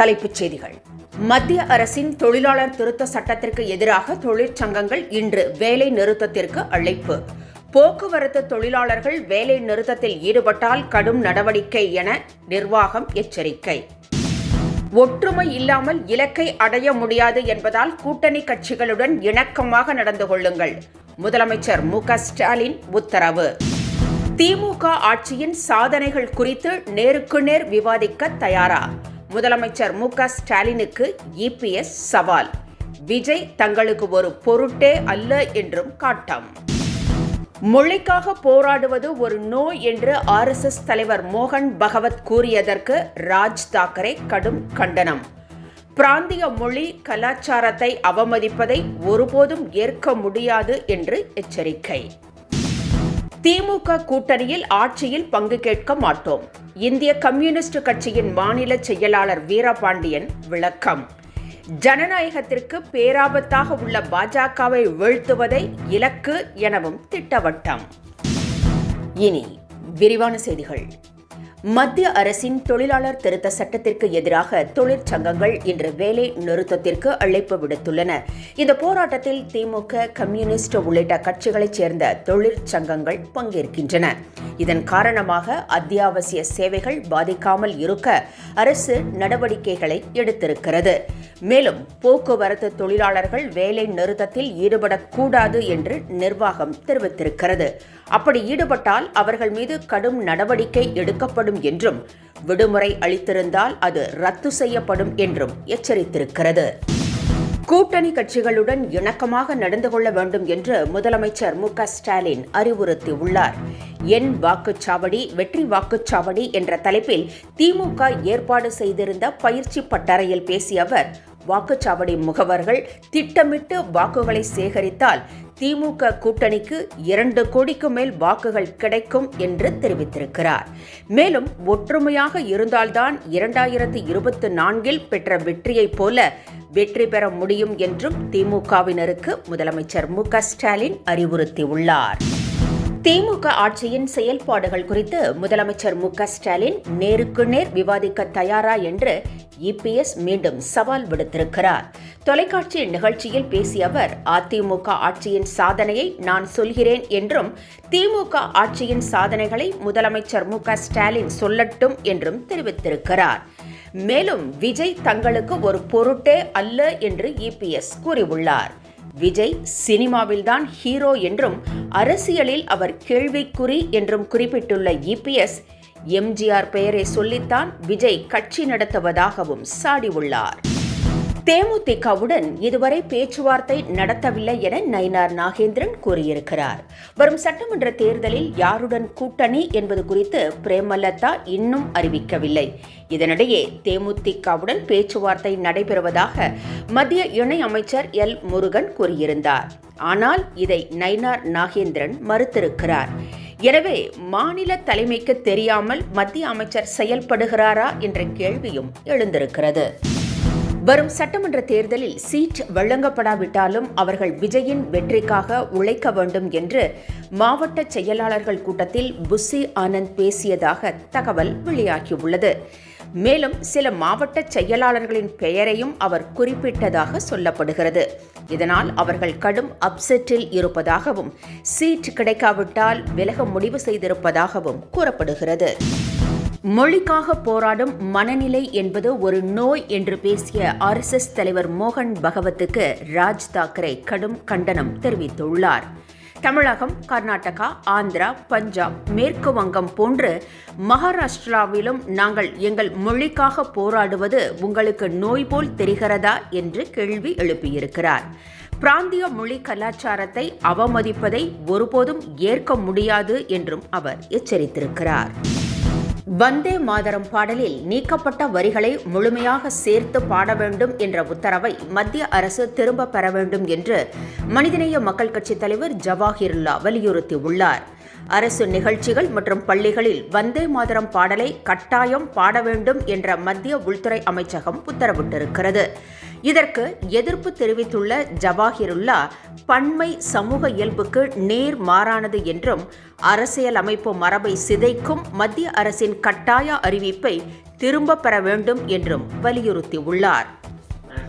தலைப்புச் செய்திகள். மத்திய அரசின் தொழிலாளர் திருத்த சட்டத்திற்கு எதிராக தொழிற்சங்கங்கள் இன்று வேலை நிறுத்தத்திற்கு அழைப்பு. போக்குவரத்து தொழிலாளர்கள் வேலை நிறுத்தத்தில் ஈடுபட்டால் கடும் நடவடிக்கை என நிர்வாகம் எச்சரிக்கை. ஒற்றுமை இல்லாமல் இலக்கை அடைய முடியாது என்பதால் கூட்டணி கட்சிகளுடன் இணக்கமாக நடந்து கொள்ளுங்கள். முதலமைச்சர் மு.க. ஸ்டாலின் உத்தரவு. திமுக ஆட்சியின் சாதனைகள் குறித்து நேருக்கு நேர் விவாதிக்க தயாரா? முதலமைச்சர் மு.க. ஸ்டாலினுக்கு இபிஎஸ் சவால். விஜய் தங்களுக்கு ஒரு பொருட்டே அல்ல என்றும் காட்டம். மொழிக்காக போராடுவது ஒரு நோய் என்று RSS தலைவர் மோகன் பகவத் கூறியதற்கு ராஜ் தாக்கரே கடும் கண்டனம். பிராந்திய மொழி கலாச்சாரத்தை அவமதிப்பதை ஒருபோதும் ஏற்க முடியாது என்று எச்சரிக்கை. திமுக கூட்டணியில் ஆட்சியில் பங்கு கேட்க மாட்டோம். இந்திய கம்யூனிஸ்ட் கட்சியின் மாநில செயலாளர் வீரபாண்டியன் விளக்கம். ஜனநாயகத்திற்கு பேராபத்தாக உள்ள பாஜகவை வீழ்த்துவதை இலக்கு எனவும் திட்டவட்டம். இனி விரிவான செய்திகள். மத்திய அரசின் தொழிலாளர் திருத்த சட்டத்திற்கு எதிராக தொழிற்சங்கங்கள் இன்று வேலை நிறுத்தத்திற்கு அழைப்பு விடுத்துள்ளன. இந்த போராட்டத்தில் திமுக, கம்யூனிஸ்ட் உள்ளிட்ட கட்சிகளைச் சேர்ந்த தொழிற்சங்கங்கள் பங்கேற்கின்றன. இதன் காரணமாக அத்தியாவசிய சேவைகள் பாதிக்காமல் இருக்க அரசு நடவடிக்கைகளை எடுத்திருக்கிறது. மேலும் போக்குவரத்து தொழிலாளர்கள் வேலை நிறுத்தத்தில் ஈடுபடக்கூடாது என்று நிர்வாகம் தெரிவித்திருக்கிறது. அப்படி ஈடுபட்டால் அவர்கள் மீது கடும் நடவடிக்கை எடுக்கப்படும் என்றும், விடுமுறை அளித்திருந்தால் அது ரத்து செய்யப்படும் என்றும் எச்சரித்திருக்கிறது. கூட்டணி கட்சிகளுடன் இணக்கமாக நடந்து கொள்ள வேண்டும் என்று முதலமைச்சர் மு.க. ஸ்டாலின் அறிவுறுத்தியுள்ளார். என் வாக்குச்சாவடி வெற்றி வாக்குச்சாவடி என்ற தலைப்பில் திமுக ஏற்பாடு செய்திருந்த பயிற்சி பட்டறையில் பேசிய அவர், வாக்குச்சாவடி முகவர்கள் திட்டமிட்டு வாக்குகளை சேகரித்தால் திமுக கூட்டணிக்கு 2 கோடிக்கு மேல் வாக்குகள் கிடைக்கும் என்று தெரிவித்திருக்கிறார். மேலும் ஒற்றுமையாக இருந்தால்தான் 2024 பெற்ற வெற்றியைப் போல வெற்றி பெற முடியும் என்றும் திமுகவினருக்கு முதலமைச்சர் மு.க. ஸ்டாலின் அறிவுறுத்தியுள்ளார். திமுக ஆட்சியின் செயல்பாடுகள் குறித்து முதலமைச்சர் மு.க. ஸ்டாலின் நேருக்கு நேர் விவாதிக்க தயாரா என்று இபிஎஸ் மீண்டும் சவால் விடுத்திருக்கிறார். தொலைக்காட்சி நிகழ்ச்சியில் பேசிய அவர், அதிமுக ஆட்சியின் சாதனையை நான் சொல்கிறேன் என்றும், திமுக ஆட்சியின் சாதனைகளை முதலமைச்சர் மு.க. ஸ்டாலின் சொல்லட்டும் என்றும் தெரிவித்திருக்கிறார். மேலும் விஜய் தங்களுக்கு ஒரு பொருட்டே அல்ல என்று இபிஎஸ் கூறியுள்ளார். விஜய் சினிமாவில்தான் ஹீரோ என்றும், அரசியலில் அவர் கேள்விக்குறி என்றும் குறிப்பிட்டுள்ள இபிஎஸ், எம்ஜிஆர் பெயரை சொல்லித்தான் விஜய் கட்சி நடத்துவதாகவும் சாடியுள்ளார். தேமுதிகவுடன் இதுவரை பேச்சுவார்த்தை நடத்தவில்லை என நயினார் நாகேந்திரன் கூறியிருக்கிறார். வரும் சட்டமன்ற தேர்தலில் யாருடன் கூட்டணி என்பது குறித்து பிரேமலதா இன்னும் அறிவிக்கவில்லை. இதனிடையே தேமுதிகவுடன் பேச்சுவார்த்தை நடைபெறுவதாக மத்திய இணை அமைச்சர் எல். முருகன் கூறியிருந்தார். ஆனால் இதை நயினார் நாகேந்திரன் மறுத்திருக்கிறார். எனவே மாநில தலைமைக்கு தெரியாமல் மத்திய அமைச்சர் செயல்படுகிறாரா என்ற கேள்வியும் எழுந்திருக்கிறது. வரும் சட்டமன்ற தேர்தலில் சீட் வழங்கப்படாவிட்டாலும் அவர்கள் விஜயின் வெற்றிக்காக உழைக்க வேண்டும் என்று மாவட்ட செயலாளர்கள் கூட்டத்தில் புஸ்ஸி ஆனந்த் பேசியதாக தகவல் வெளியாகியுள்ளது. மேலும் சில மாவட்ட செயலாளர்களின் பெயரையும் அவர் குறிப்பிட்டதாக சொல்லப்படுகிறது. இதனால் அவர்கள் கடும் அப்செட்டில் இருப்பதாகவும், சீட் கிடைக்காவிட்டால் விலக முடிவு செய்திருப்பதாகவும் கூறப்படுகிறது. மொழிக்காக போராடும் மனநிலை என்பது ஒரு நோய் என்று பேசிய RSS தலைவர் மோகன் பகவத்துக்கு ராஜ் தாக்கரே கடும் கண்டனம் தெரிவித்துள்ளார். தமிழகம், கர்நாடகா, ஆந்திரா, பஞ்சாப், மேற்கு வங்கம் போன்று மகாராஷ்டிராவிலும் நாங்கள் எங்கள் மொழிக்காக போராடுவது உங்களுக்கு நோய் போல் தெரிகிறதா என்று கேள்வி எழுப்பியிருக்கிறார். பிராந்திய மொழி கலாச்சாரத்தை அவமதிப்பதை ஒருபோதும் ஏற்க முடியாது என்றும் அவர் எச்சரித்திருக்கிறார். வந்தே மாதரம் பாடலில் நீக்கப்பட்ட வரிகளை முழுமையாக சேர்த்து பாட வேண்டும் என்ற உத்தரவை மத்திய அரசு திரும்ப பெற வேண்டும் என்று மனிதநேய மக்கள் கட்சித் தலைவர் ஜவாஹிருல்லா வலியுறுத்தியுள்ளார். அரசு நிகழ்ச்சிகள் மற்றும் பள்ளிகளில் வந்தே மாதரம் பாடலை கட்டாயம் பாட வேண்டும் என்ற மத்திய உள்துறை அமைச்சகம் உத்தரவிட்டிருக்கிறது. இதற்கு எதிர்ப்பு தெரிவித்துள்ள ஜவாஹிருல்லா, பன்மை சமூக இயல்புக்கு நேர் மாறானது என்றும் அரசியல் அமைப்பு மரபை சிதைக்கும் மத்திய அரசின் கட்டாய அறிவிப்பை திரும்பப் பெற வேண்டும் என்றும் வலியுறுத்தியுள்ளார்.